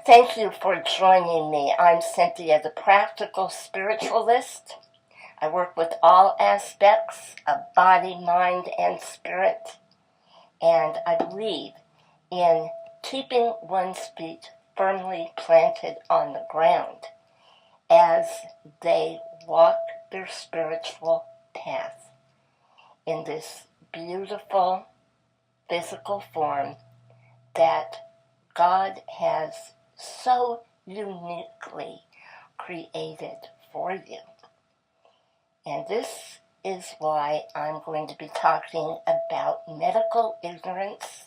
Thank you for joining me. I'm Cynthia, the Practical Spiritualist. I work with all aspects of body, mind, and spirit, and I believe in keeping one's feet firmly planted on the ground as they walk their spiritual path in this beautiful physical form that God has so uniquely created for you. And this is why I'm going to be talking about medical ignorance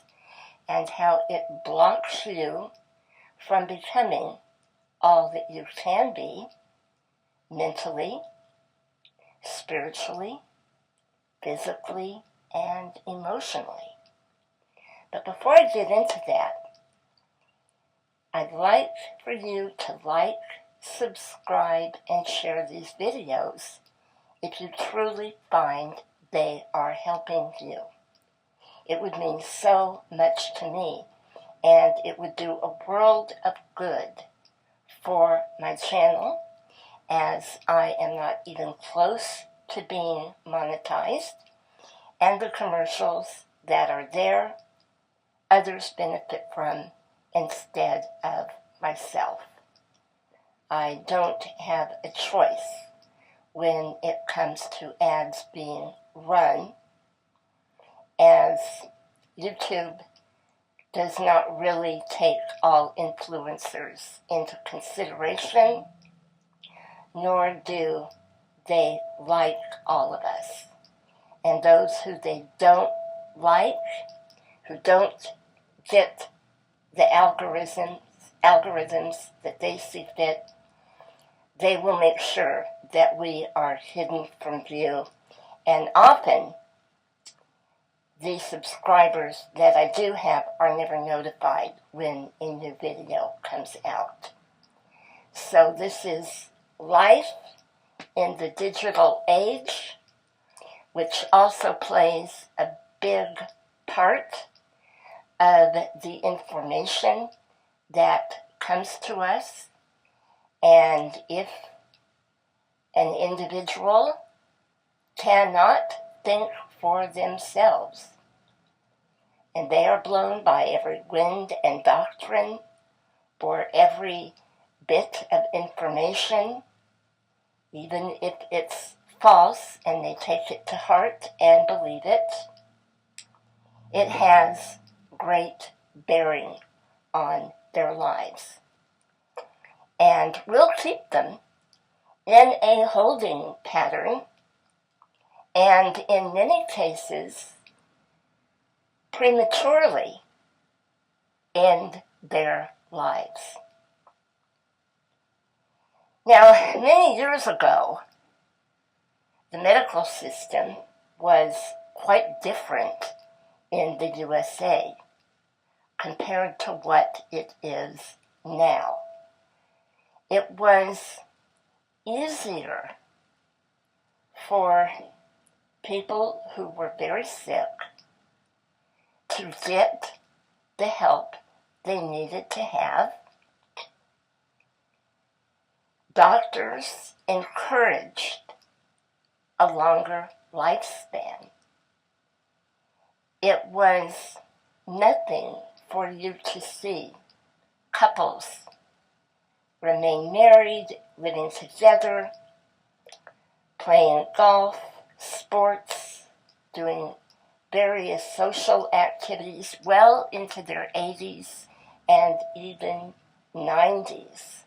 and how it blocks you from becoming all that you can be mentally, spiritually, physically, and emotionally. But before I get into that, I'd like for you to like, subscribe, and share these videos if you truly find they are helping you. It would mean so much to me, and it would do a world of good for my channel, as I am not even close to being monetized, and the commercials that are there, others benefit from instead of myself. I don't have a choice when it comes to ads being run, as YouTube does not really take all influencers into consideration, nor do they like all of us. And those who they don't like, who don't get the algorithms that they see fit, they will make sure that we are hidden from view. And often, the subscribers that I do have are never notified when a new video comes out. So this is life in the digital age, which also plays a big part of the information that comes to us. And if an individual cannot think for themselves, and they are blown by every wind and doctrine, or every bit of information, even if it's false and they take it to heart and believe it, it has great bearing on their lives. And we'll keep them in a holding pattern, and in many cases, prematurely end their lives. Now, many years ago, the medical system was quite different in the USA compared to what it is now. It was easier for people who were very sick to get the help they needed to have. Doctors encouraged a longer lifespan. It was nothing for you to see couples remain married, living together, playing golf, sports, doing various social activities well into their 80s and even 90s.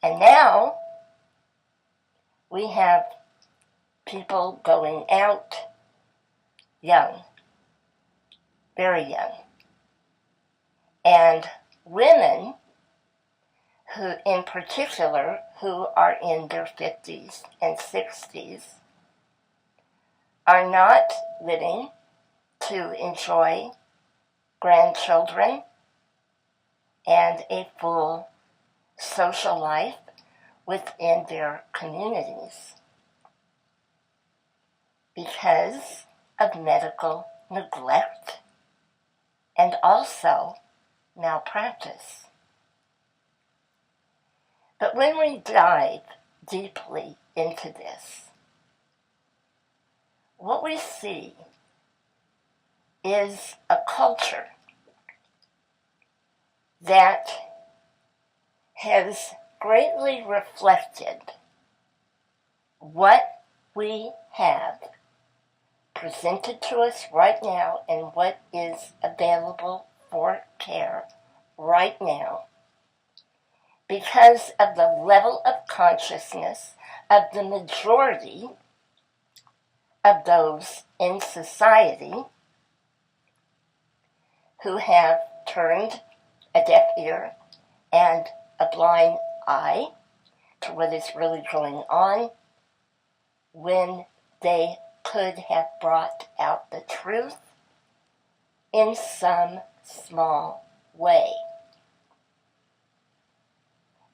And now we have people going out young, very young, and women who, in particular, who are in their 50s and 60s, are not living to enjoy grandchildren and a full social life within their communities because of medical neglect and also malpractice. But when we dive deeply into this, what we see is a culture that has greatly reflected what we have presented to us right now and what is available for care right now, because of the level of consciousness of the majority of those in society who have turned a deaf ear and a blind eye to what is really going on, when they could have brought out the truth in some small way.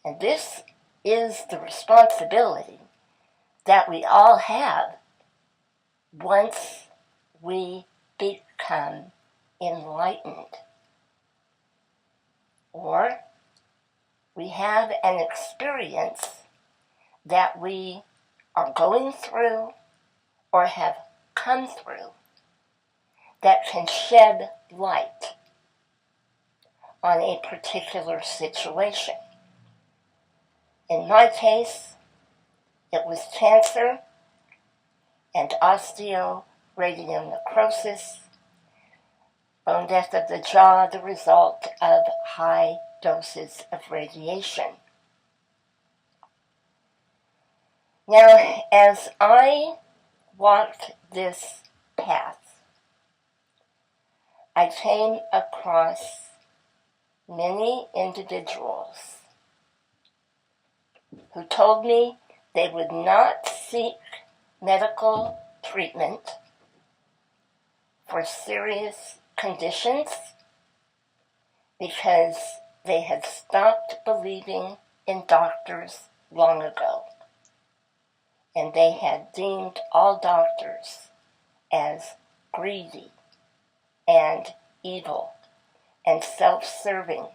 And this is the responsibility that we all have once we become enlightened, or we have an experience that we are going through or have come through that can shed light on a particular situation. In my case, it was cancer and osteoradionecrosis, bone death of the jaw, the result of high doses of radiation. Now, as I walked this path, I came across many individuals who told me they would not seek medical treatment for serious conditions because they had stopped believing in doctors long ago, and they had deemed all doctors as greedy and evil and self-serving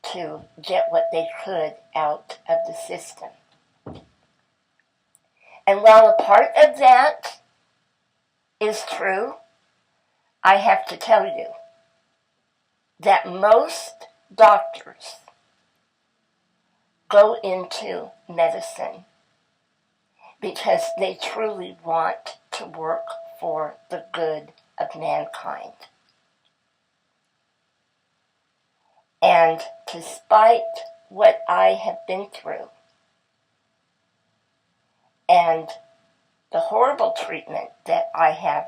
to get what they could out of the system. And while a part of that is true, I have to tell you that most doctors go into medicine because they truly want to work for the good of mankind. And despite what I have been through and the horrible treatment that I have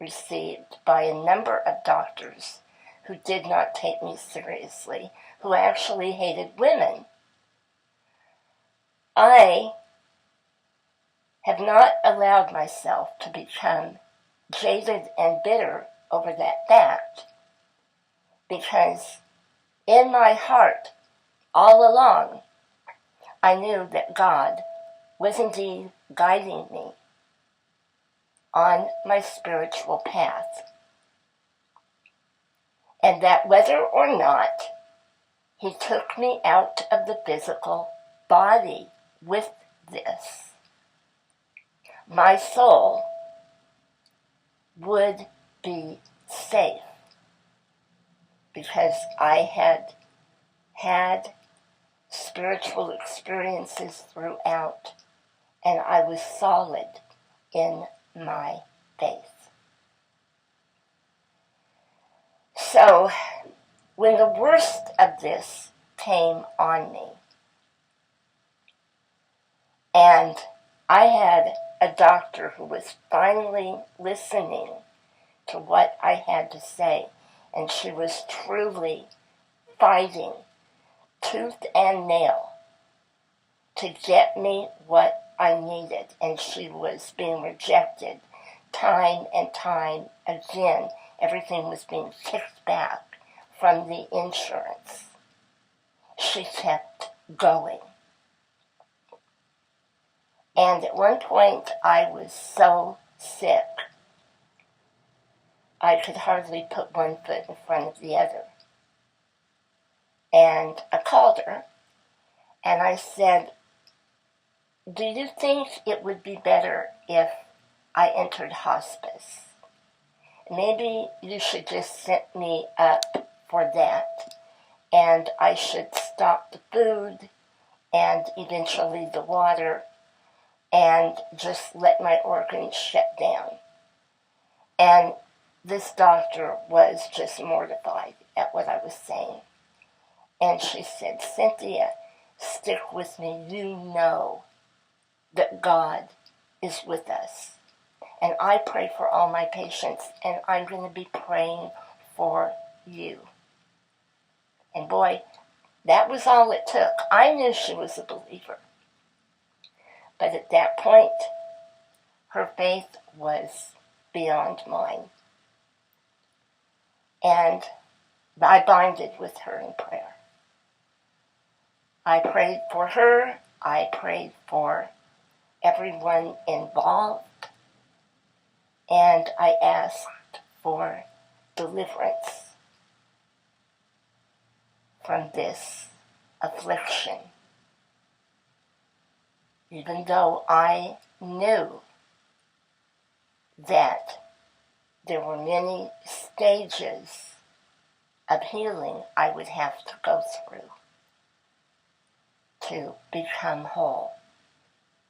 received by a number of doctors who did not take me seriously, who actually hated women, I have not allowed myself to become jaded and bitter over that fact, because in my heart, all along, I knew that God was indeed guiding me on my spiritual path, and that whether or not He took me out of the physical body with this, my soul would be safe, because I had had spiritual experiences throughout, and I was solid in my faith. So, when the worst of this came on me, and I had a doctor who was finally listening to what I had to say, and she was truly fighting tooth and nail to get me what I needed, and she was being rejected time and time again. Everything was being kicked back from the insurance. She kept going. And at one point, I was so sick, I could hardly put one foot in front of the other. And I called her, And I said, do you think it would be better if I entered hospice? Maybe you should just set me up for that, and I should stop the food and eventually the water and just let my organs shut down. And this doctor was just mortified at what I was saying. And she said, Cynthia, stick with me. You know that God is with us. And I pray for all my patients, and I'm going to be praying for you. And boy, that was all it took. I knew she was a believer. But at that point, her faith was beyond mine. And I bonded with her in prayer. I prayed for her. I prayed for everyone involved. And I asked for deliverance from this affliction. Even though I knew that there were many stages of healing I would have to go through to become whole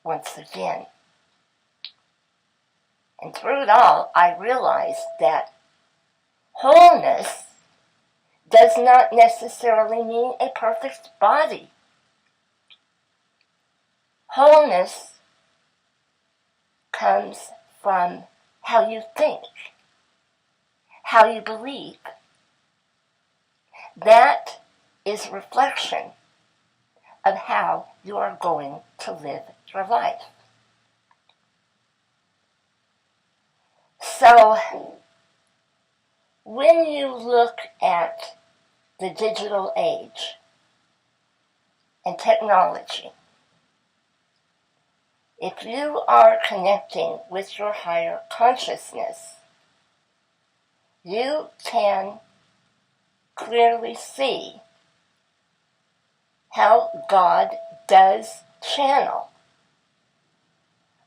once again. And through it all, I realized that wholeness does not necessarily mean a perfect body. Wholeness comes from how you think, how you believe. That is reflection of how you are going to live your life. So, when you look at the digital age and technology, if you are connecting with your higher consciousness, you can clearly see how God does channel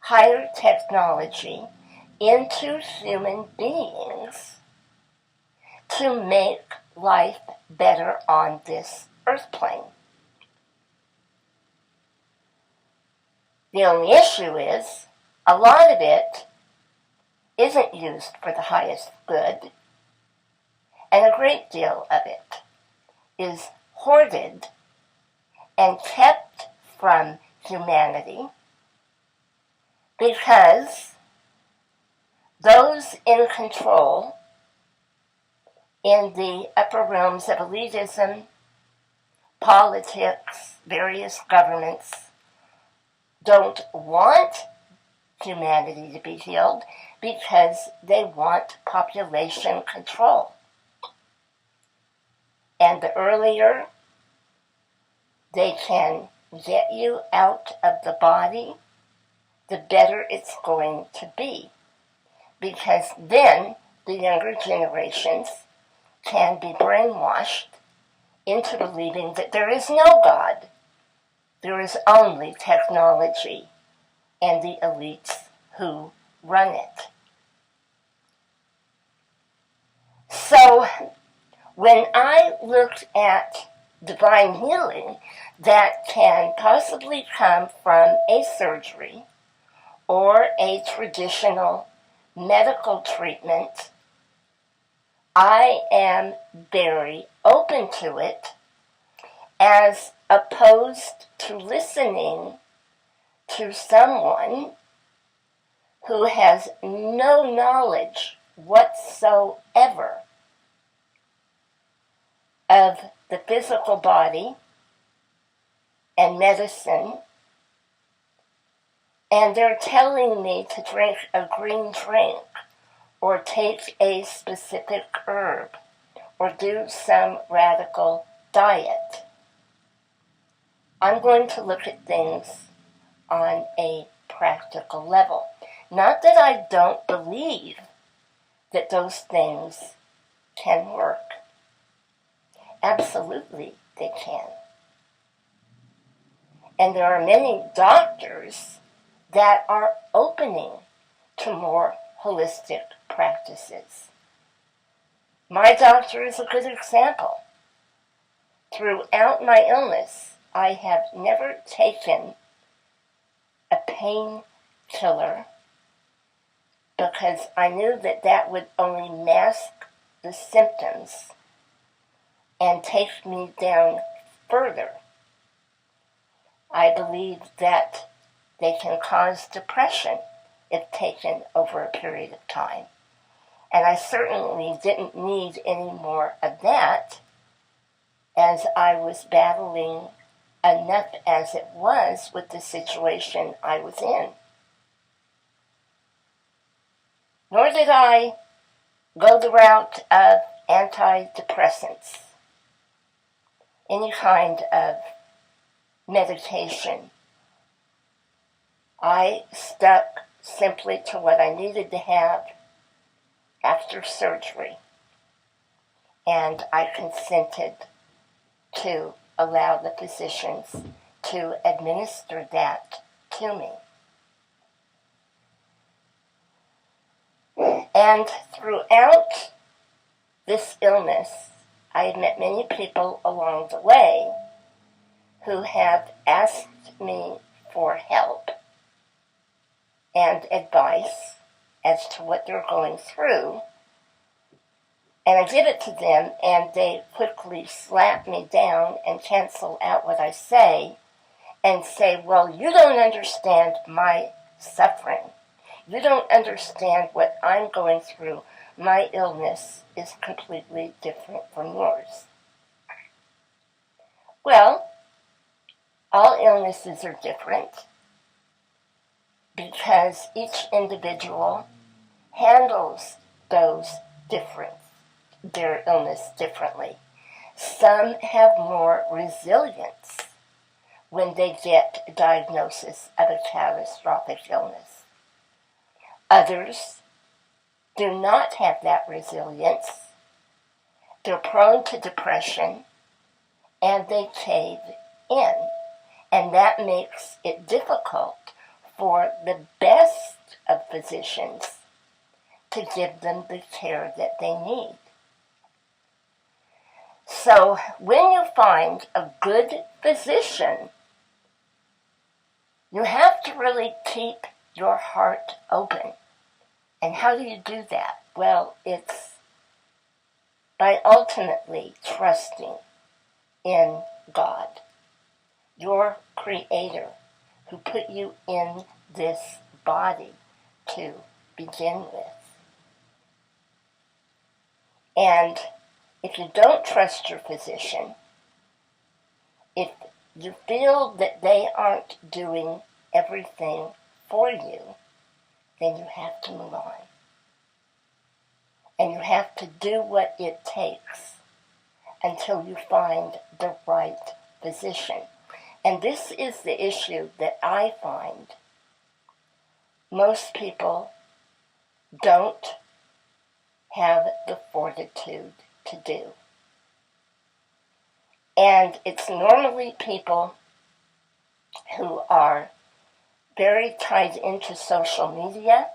higher technology into human beings to make life better on this earth plane. The only issue is, a lot of it isn't used for the highest good, and a great deal of it is hoarded and kept from humanity because those in control in the upper realms of elitism, politics, various governments don't want humanity to be healed because they want population control. And the earlier they can get you out of the body, the better it's going to be. Because then the younger generations can be brainwashed into believing that there is no God. There is only technology and the elites who run it. So, when I looked at divine healing that can possibly come from a surgery or a traditional medical treatment, I am very open to it, as opposed to listening to someone who has no knowledge whatsoever of the physical body and medicine, and they're telling me to drink a green drink or take a specific herb or do some radical diet. I'm going to look at things on a practical level. Not that I don't believe that those things can work. Absolutely, they can. And there are many doctors that are opening to more holistic practices. My doctor is a good example. Throughout my illness, I have never taken a painkiller because I knew that that would only mask the symptoms and take me down further. I believe that they can cause depression if taken over a period of time. And I certainly didn't need any more of that, as I was battling enough as it was with the situation I was in. Nor did I go the route of antidepressants, any kind of medication. I stuck simply to what I needed to have after surgery, and I consented to allow the physicians to administer that to me. And throughout this illness, I have met many people along the way who have asked me for help and advice as to what they're going through. And I give it to them, and they quickly slap me down and cancel out what I say and say, well, you don't understand my suffering. You don't understand what I'm going through. My illness is completely different from yours. Well, all illnesses are different because each individual handles their illness differently. Some have more resilience when they get a diagnosis of a catastrophic illness. Others do not have that resilience. They're prone to depression and they cave in. And that makes it difficult for the best of physicians to give them the care that they need. So when you find a good physician, you have to really keep your heart open. And how do you do that? Well, it's by ultimately trusting in God, your Creator, who put you in this body to begin with. And if you don't trust your physician, if you feel that they aren't doing everything for you, then you have to move on. And you have to do what it takes until you find the right physician. And this is the issue that I find most people don't have the fortitude to do. And it's normally people who are very tied into social media,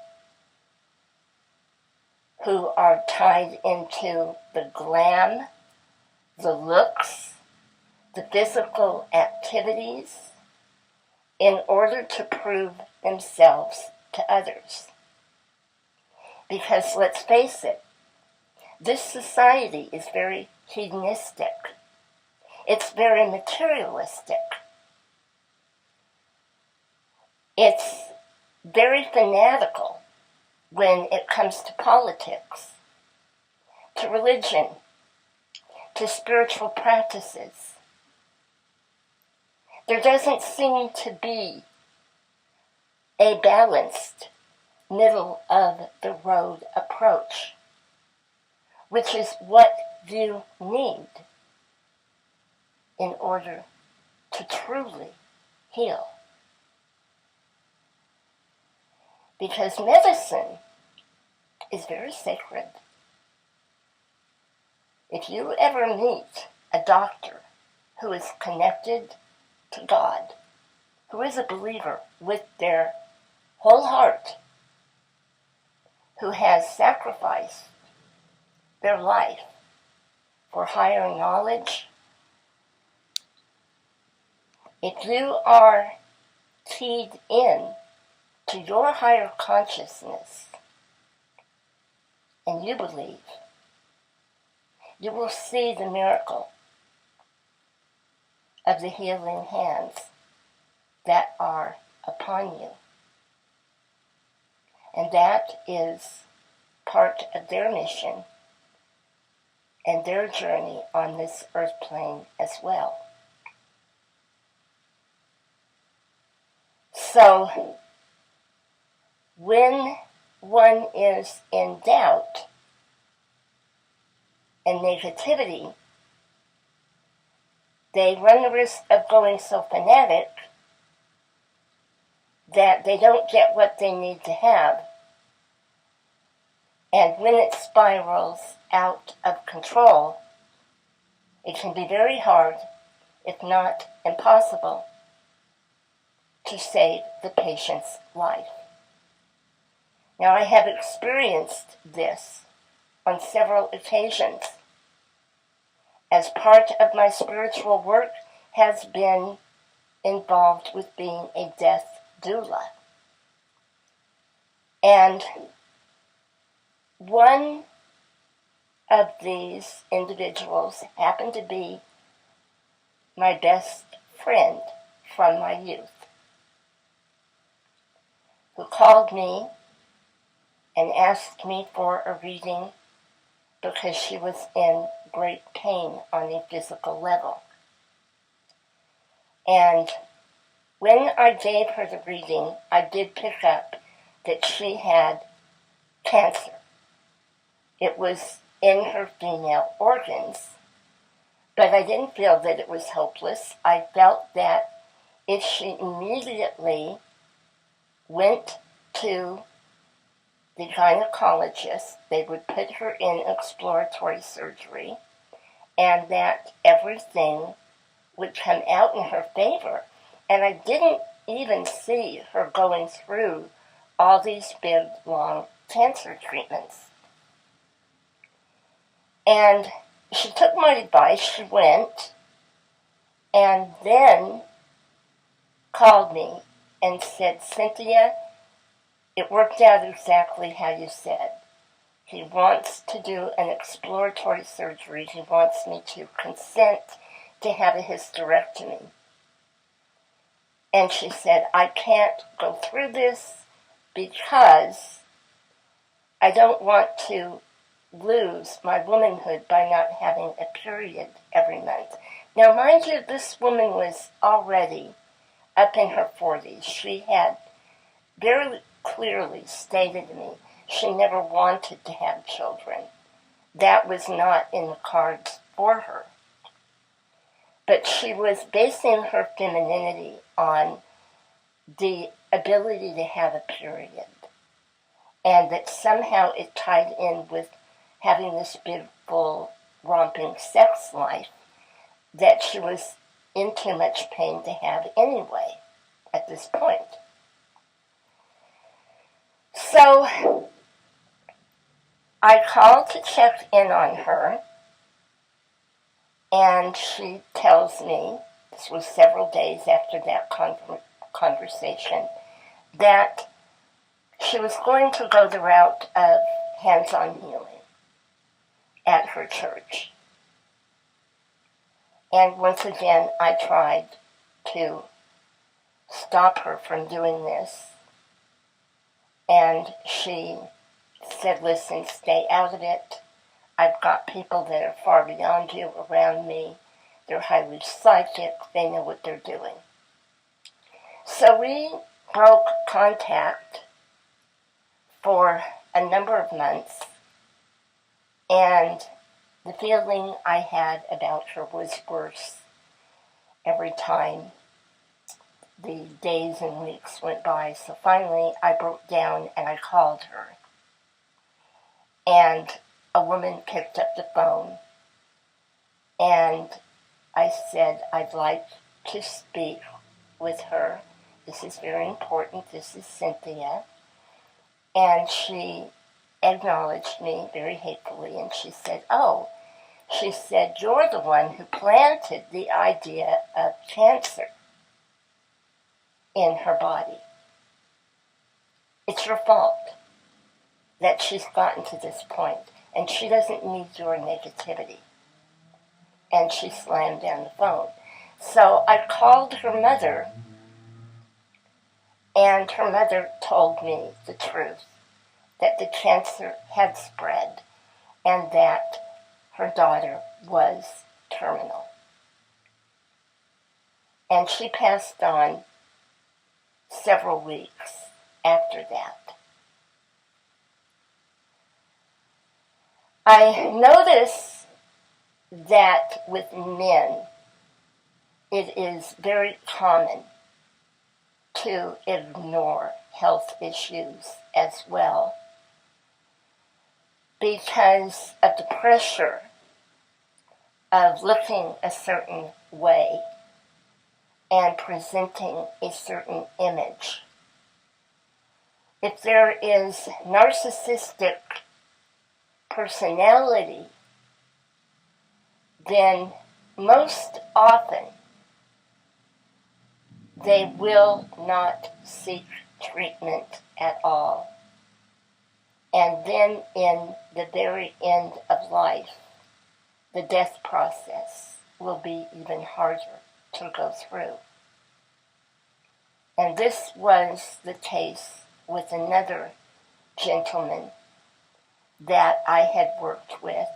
who are tied into the glam, the looks, the physical activities, in order to prove themselves to others. Because let's face it, this society is very hedonistic. It's very materialistic. It's very fanatical when it comes to politics, to religion, to spiritual practices. There doesn't seem to be a balanced, middle-of-the-road approach, which is what you need in order to truly heal. Because medicine is very sacred. If you ever meet a doctor who is connected to God, who is a believer with their whole heart, who has sacrificed their life for higher knowledge, if you are keyed in to your higher consciousness and you believe, you will see the miracle of the healing hands that are upon you. And that is part of their mission and their journey on this earth plane as well. So, when one is in doubt and negativity, they run the risk of going so fanatic that they don't get what they need to have. And when it spirals out of control, it can be very hard, if not impossible, to save the patient's life. Now, I have experienced this on several occasions, as part of my spiritual work has been involved with being a death doula. And one of these individuals happened to be my best friend from my youth, who called me and asked me for a reading because she was in great pain on a physical level. And when I gave her the reading, I did pick up that she had cancer. It was in her female organs, but I didn't feel that it was hopeless. I felt that if she immediately went to the gynecologist, they would put her in exploratory surgery, and that everything would come out in her favor. And I didn't even see her going through all these big, long cancer treatments. And she took my advice, she went, and then called me and said, "Cynthia, it worked out exactly how you said. He wants to do an exploratory surgery. He wants me to consent to have a hysterectomy." And she said, "I can't go through this because I don't want to lose my womanhood by not having a period every month." Now, mind you, this woman was already up in her 40s. She had very clearly stated to me she never wanted to have children. That was not in the cards for her. But she was basing her femininity on the ability to have a period, and that somehow it tied in with having this beautiful, romping sex life that she was in too much pain to have anyway at this point. So I called to check in on her, and she tells me, this was several days after that conversation, that she was going to go the route of hands-on healing at her church. And once again, I tried to stop her from doing this. And she said, "Listen, stay out of it. I've got people that are far beyond you around me. They're highly psychic. They know what they're doing." So we broke contact for a number of months, and the feeling I had about her was worse every time the days and weeks went by. So finally I broke down and I called her. And a woman picked up the phone, and I said, "I'd like to speak with her this is very important, this is Cynthia. And she acknowledged me very hatefully, and she said, oh, she said, you're the one who planted the idea of cancer in her body. It's your fault that she's gotten to this point, and she doesn't need your negativity. And she slammed down the phone. So I called her mother, and her mother told me the truth, that the cancer had spread and that her daughter was terminal. And she passed on several weeks after that. I notice that with men, it is very common to ignore health issues as well because of the pressure of looking a certain way and presenting a certain image. If there is narcissistic personality, then most often they will not seek treatment at all. And then in the very end of life, the death process will be even harder to go through. And this was the case with another gentleman that I had worked with,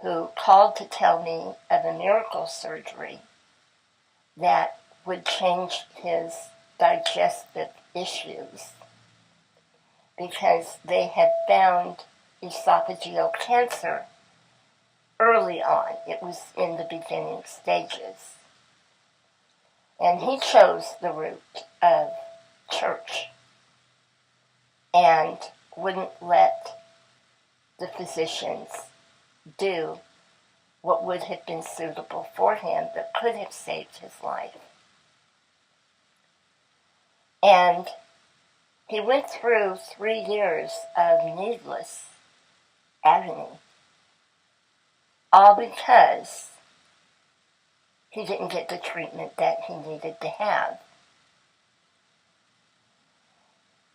who called to tell me of a miracle surgery that would change his digestive issues because they had found esophageal cancer early on. It was in the beginning stages. And he chose the route of church and wouldn't let the physicians do what would have been suitable for him that could have saved his life. And he went through 3 years of needless agony, all because he didn't get the treatment that he needed to have.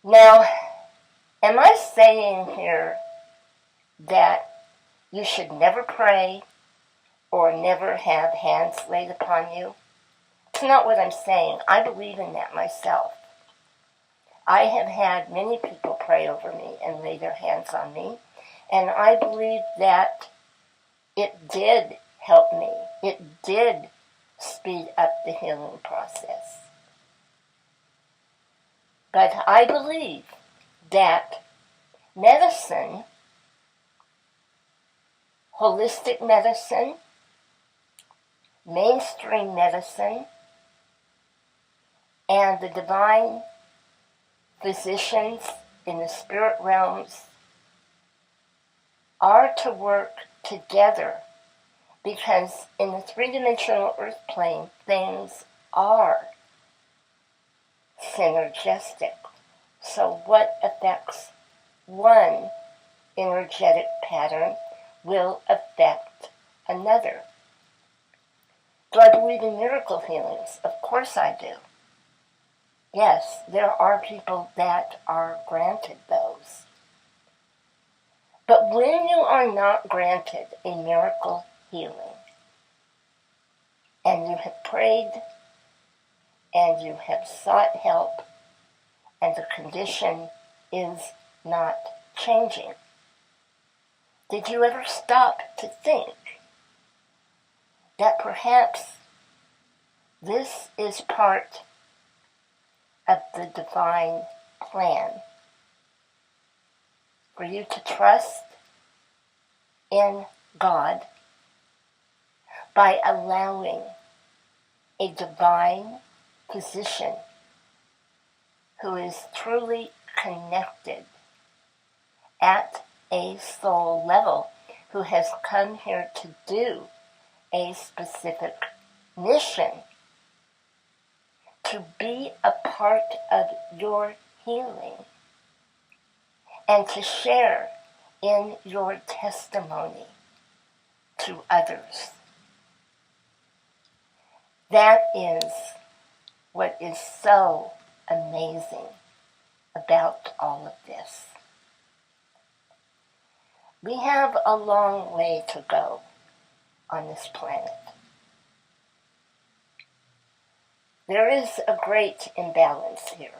Now, am I saying here that you should never pray or never have hands laid upon you? It's not what I'm saying. I believe in that myself. I have had many people pray over me and lay their hands on me, and I believe that it did help me. It did speed up the healing process. But I believe that medicine, holistic medicine, mainstream medicine, and the divine physicians in the spirit realms are to work together, because in the three-dimensional earth plane, things are synergistic. So what affects one energetic pattern will affect another. Do I believe in miracle healings? Of course I do. Yes, there are people that are granted those. But when you are not granted a miracle healing, and you have prayed, and you have sought help, and the condition is not changing, did you ever stop to think that perhaps this is part of the divine plan for you to trust in God by allowing a divine physician who is truly connected at a soul level, who has come here to do a specific mission, to be a part of your healing and to share in your testimony to others. That is what is so amazing about all of this. We have a long way to go on this planet. There is a great imbalance here.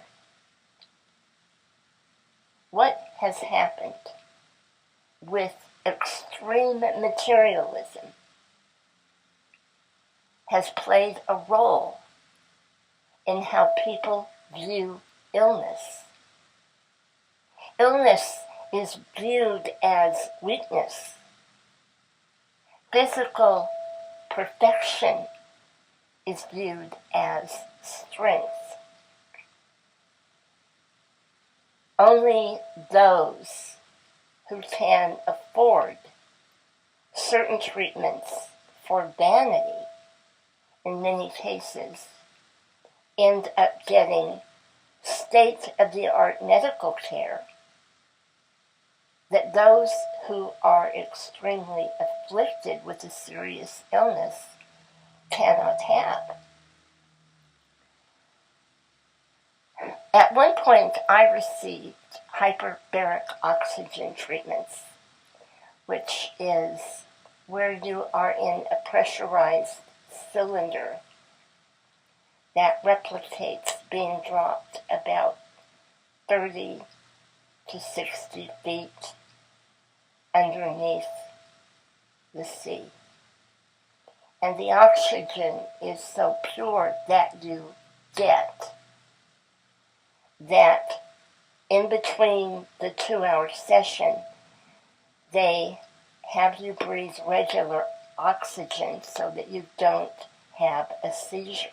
What has happened with extreme materialism has played a role in how people view illness. Illness is viewed as weakness. Physical perfection is viewed as strength. Only those who can afford certain treatments for vanity, in many cases, end up getting state-of-the-art medical care that those who are extremely afflicted with a serious illness cannot have. At one point, I received hyperbaric oxygen treatments, which is where you are in a pressurized cylinder that replicates being dropped about 30 to 60 feet underneath the sea. And the oxygen is so pure that you get that in between the 2-hour session, they have you breathe regular oxygen so that you don't have a seizure.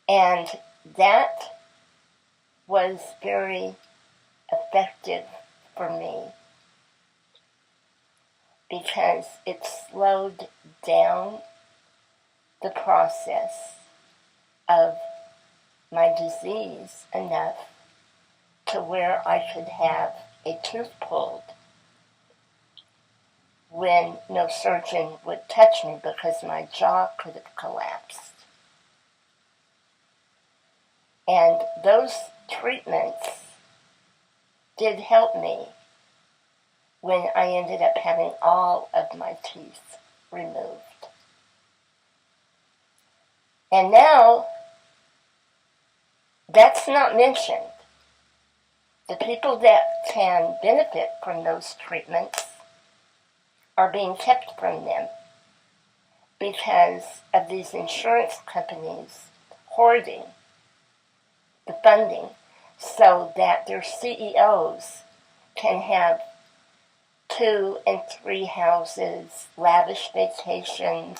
And that was very effective for me because it slowed down the process of my disease enough to where I could have a tooth pulled when no surgeon would touch me because my jaw could have collapsed. And those treatments did help me when I ended up having all of my teeth removed. And now, that's not mentioned. The people that can benefit from those treatments are being kept from them because of these insurance companies hoarding the funding so that their CEOs can have 2 and 3 houses, lavish vacations,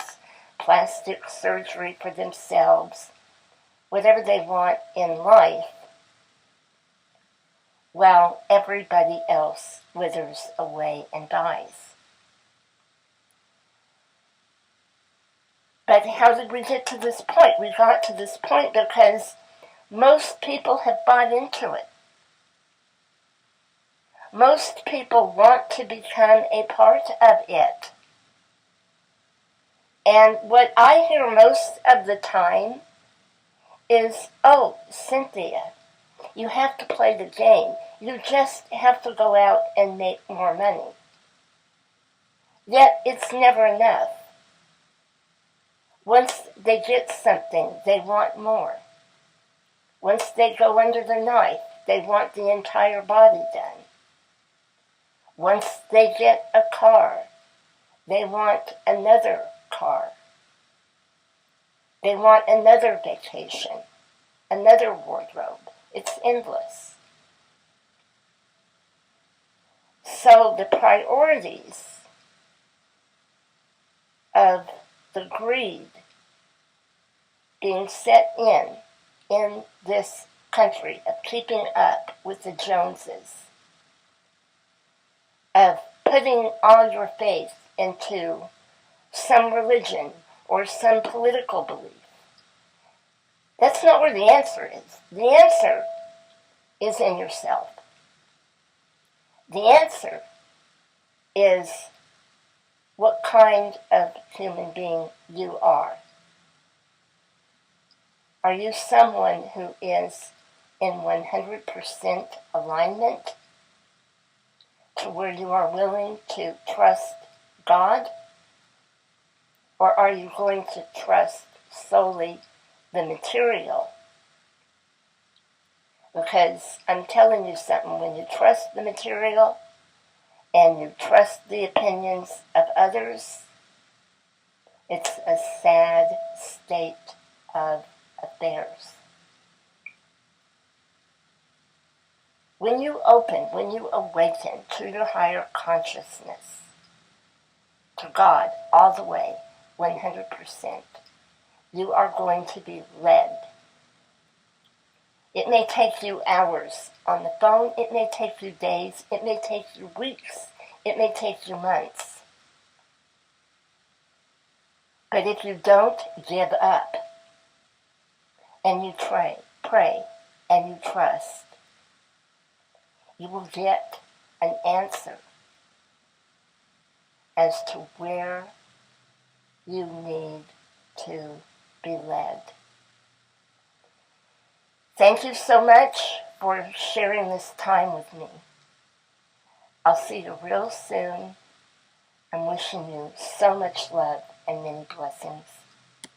plastic surgery for themselves, whatever they want in life, while everybody else withers away and dies. But how did we get to this point? We got to this point because most people have bought into it. Most people want to become a part of it. And what I hear most of the time is, "Oh, Cynthia, you have to play the game. You just have to go out and make more money." Yet it's never enough. Once they get something, they want more. Once they go under the knife, they want the entire body done. Once they get a car, they want another car. They want another vacation, another wardrobe. It's endless. So the priorities of the greed being set in this country of keeping up with the Joneses, of putting all your faith into some religion or some political belief, That's not where the answer is. The answer is in yourself. The answer is what kind of human being you are. Are you someone who is in 100% alignment to where you are willing to trust God? Or are you going to trust solely the material? Because I'm telling you something, when you trust the material and you trust the opinions of others, it's a sad state of affairs. When you awaken to your higher consciousness, to God all the way, 100%, you are going to be led. It may take you hours on the phone, it may take you days, it may take you weeks, it may take you months. But if you don't give up, and you pray, and you trust, you will get an answer as to where you need to be led. Thank you so much for sharing this time with me. I'll see you real soon. I'm wishing you so much love and many blessings.